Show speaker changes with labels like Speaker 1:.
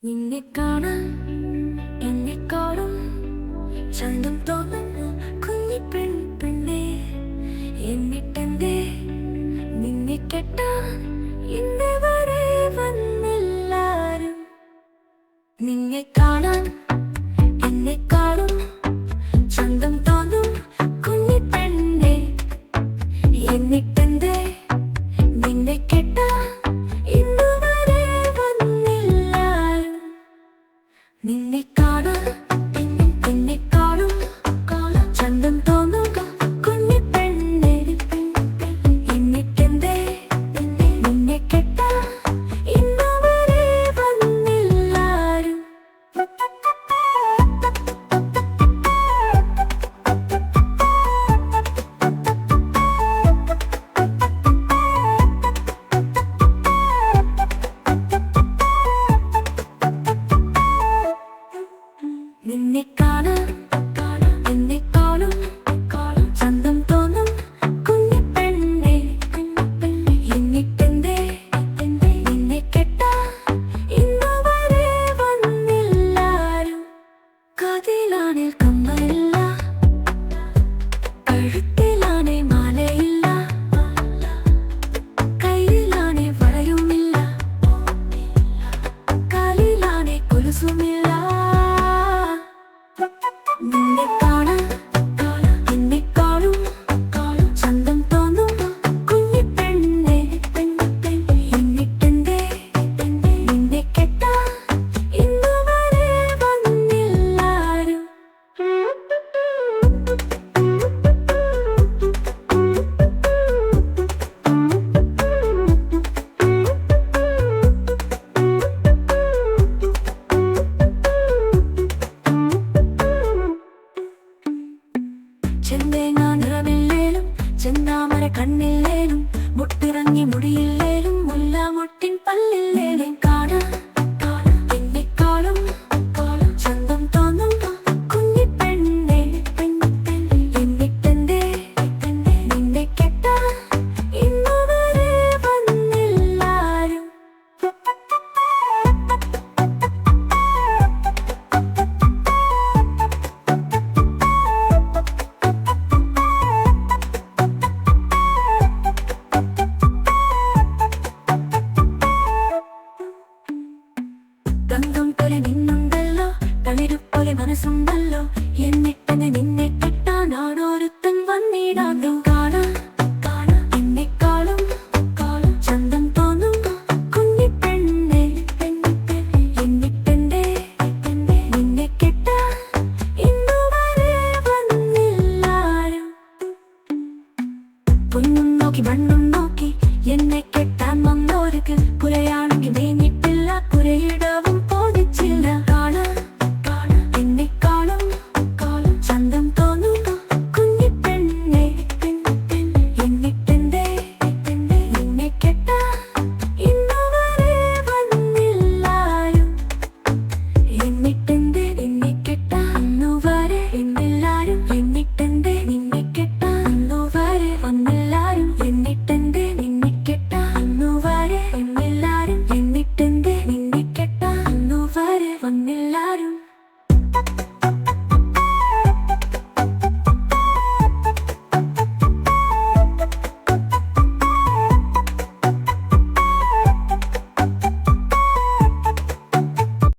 Speaker 1: നിന്നെ കാണാൻ എന്നെക്കാളും ചന്തം തോന്നുന്നു കുഞ്ഞി പെണ്ണെ. എന്നിട്ടെന്തേ നിന്നെ കെട്ടാൻ ഇന്ന് വരെ വന്നില്ലാരും. നിന്നെ കാണാൻ എന്നെക്കാളും ചന്തം തോന്നും കുഞ്ഞി പെണ്ണെ. എന്നിട്ടെന്തേ നിന്നെ കെട്ടാൻ ഇന്ന് വരെ വന്നില്ലാരും. നിന്നെ കാണാൻ എന്നെക്കാളും ചന്തം തോന്നുക കുഞ്ഞി പെണ്ണെ. എന്നിട്ടെന്തേ നിന്നെ കെട്ടാൻ ഇന്ന് വരെ വന്നില്ലാരും. നിന്നെ കാണാൻ എന്നെക്കാളും ചന്തം തോന്നും കുഞ്ഞി പെണ്ണെ. എന്നിട്ടെന്തേ നിന്നെ കെട്ടാൻ ഇന്ന് വരെ വന്നില്ലാരും. കാതിലാണേ കമ്മലില്ല, കഴുത്തിലാണേ മാലയില്ല, കയ്യിലാണേ വളയുമില്ല, കാലിലാണേ കൊലുസുമില്ല. നിന്നെ കാണാൻ എന്നെക്കാളും ചന്തം തോന്നും കുഞ്ഞി പെണ്ണെ. എന്നിട്ടെന്തേ നിന്നെ കെട്ടാൻ ഇന്ന് വരെ വന്നില്ലാരും. ചെന്തേങ്ങ നിറമില്ലേലും ചെന്താമര കണ്ണില്ലേലും മുട്ടിറങ്ങി മുടിയില്ലേലും മുല്ലാമൊട്ടിൻ പല്ലില്ലേലും കാണാൻ എന്നെക്കാളും ചന്തം തോന്നും കുഞ്ഞി പെണ്ണെ. എന്നിട്ടെന്തേ നിന്നെ കെട്ടാൻ ഇന്ന് വരെ വന്നില്ലാരും. ഗന്ധം പോലെ നിന്നുണ്ടല്ലോ, തളിരുപോലെ മനസ്സുണ്ടല്ലോ. എന്നിട്ടെന്നെ നിന്നെ